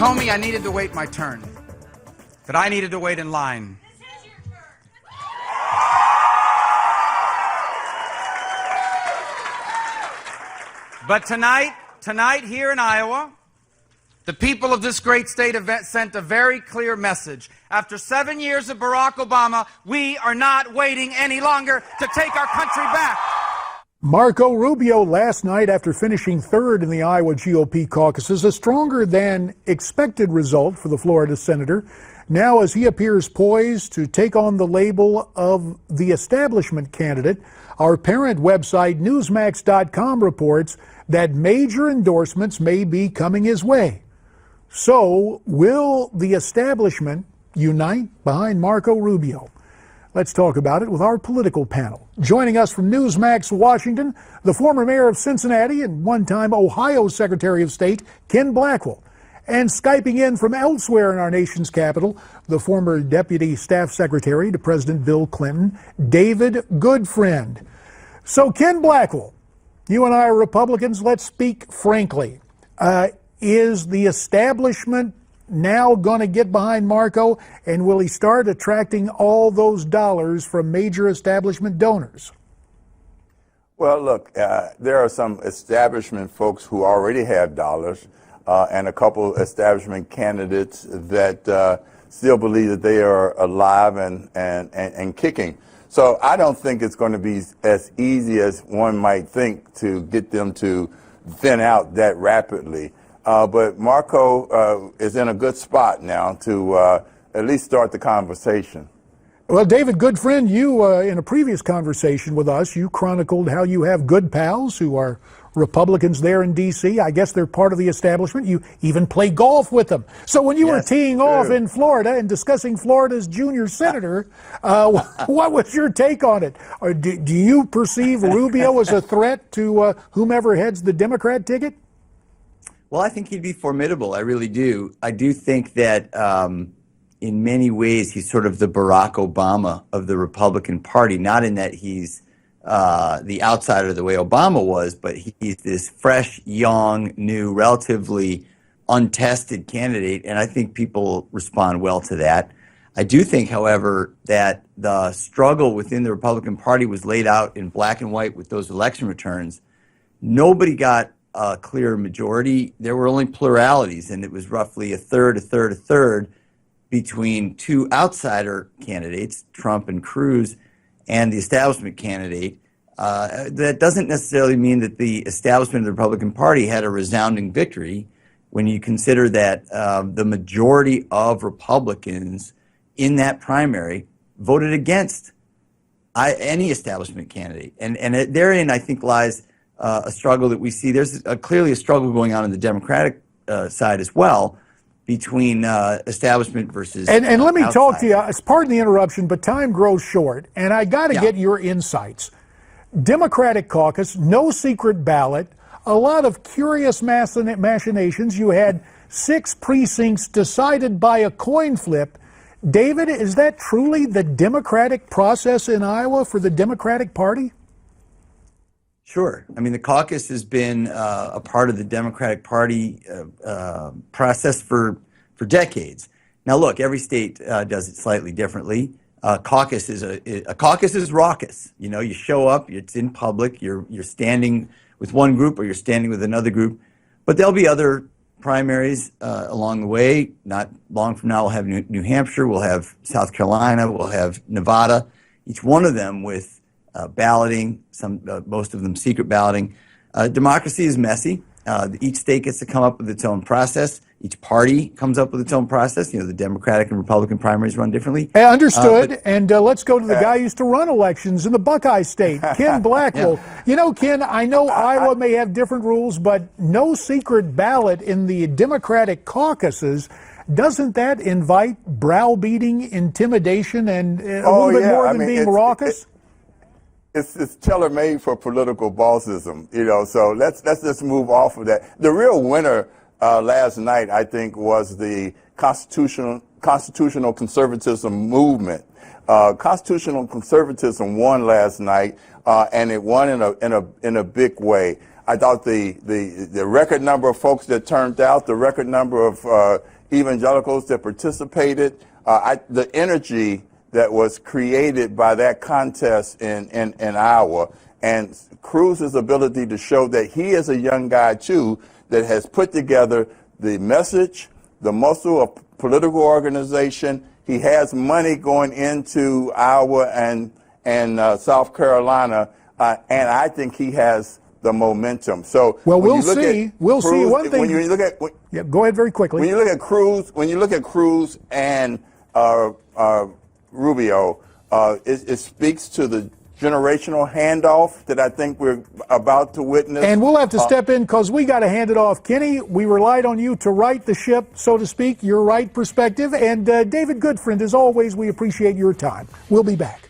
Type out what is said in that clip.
told me I needed to wait my turn, that I needed to wait in line. But tonight here in Iowa, the people of this great state have sent a very clear message. After 7 years of Barack Obama, we are not waiting any longer to take our country back. Marco Rubio last night, after finishing third in the Iowa GOP caucuses, a stronger than expected result for the Florida senator. Now, as he appears poised to take on the label of the establishment candidate, our parent website, Newsmax.com, reports that major endorsements may be coming his way. So, will the establishment unite behind Marco Rubio? Let's talk about it with our political panel. Joining us from Newsmax Washington, the former mayor of Cincinnati and one-time Ohio Secretary of State, Ken Blackwell. And Skyping in from elsewhere in our nation's capital, the former Deputy Staff Secretary to President Bill Clinton, David Goodfriend. So, Ken Blackwell, you and I are Republicans. Let's speak frankly. Is the establishment now going to get behind Marco, and will he start attracting all those dollars from major establishment donors? Well, look, there are some establishment folks who already have dollars, and a couple establishment candidates that still believe that they are alive and kicking. So I don't think it's going to be as easy as one might think to get them to thin out that rapidly. But Marco is in a good spot now to at least start the conversation. Well, David Goodfriend, you, in a previous conversation with us, you chronicled how you have good pals who are Republicans there in D.C. I guess they're part of the establishment. You even play golf with them. So when you were teeing off in Florida and discussing Florida's junior senator, what was your take on it? Or do you perceive Rubio as a threat to whomever heads the Democrat ticket? Well, I think he'd be formidable. I really do. I do think that in many ways he's sort of the Barack Obama of the Republican Party, not in that he's the outsider the way Obama was, but he's this fresh, young, new, relatively untested candidate, and I think people respond well to that. I do think, however, that the struggle within the Republican Party was laid out in black and white with those election returns. Nobody got a clear majority. There were only pluralities, and it was roughly a third between two outsider candidates, Trump and Cruz, and the establishment candidate. That doesn't necessarily mean that the establishment of the Republican Party had a resounding victory when you consider that the majority of Republicans in that primary voted against any establishment candidate. And therein, I think, lies a struggle that we see. There's clearly a struggle going on the Democratic side as well between establishment versus And let me outside. talk to you, pardon the interruption, but time grows short, and I got to get your insights. Democratic caucus, no secret ballot, a lot of curious machinations. You had 6 precincts decided by a coin flip. David, is that truly the democratic process in Iowa for the Democratic Party? Sure. I mean, the caucus has been a part of the Democratic Party process for decades. Now, look, every state does it slightly differently. Caucus is raucous. You know, you show up, it's in public, you're standing with one group or you're standing with another group. But there'll be other primaries along the way. Not long from now, we'll have New Hampshire, we'll have South Carolina, we'll have Nevada. Each one of them with balloting, most of them secret balloting. Democracy is messy. Each state gets to come up with its own process. Each party comes up with its own process. You know, the Democratic and Republican primaries run differently. Understood. And let's go to the guy who used to run elections in the Buckeye State, Ken Blackwell. Yeah. You know, Ken, I know Iowa may have different rules, but no secret ballot in the Democratic caucuses. Doesn't that invite browbeating, intimidation, and a little bit more than being raucous? It's tailor-made for political bossism, you know. So let's just move off of that. The real winner last night, I think, was the constitutional conservatism movement. Constitutional conservatism won last night, and it won in a big way. I thought the record number of folks that turned out, the record number of evangelicals that participated. The energy that was created by that contest in Iowa, and Cruz's ability to show that he is a young guy too that has put together the message, the muscle of political organization. He has money going into Iowa and South Carolina, and I think he has the momentum. So well, we'll see. We'll see. One thing. When you look at yeah, go ahead very quickly. When you look at Cruz and Rubio, it speaks to the generational handoff that I think we're about to witness. And we'll have to step in because we got to hand it off. Kenny, we relied on you to right the ship, so to speak, your right perspective. And David Goodfriend, as always, we appreciate your time. We'll be back.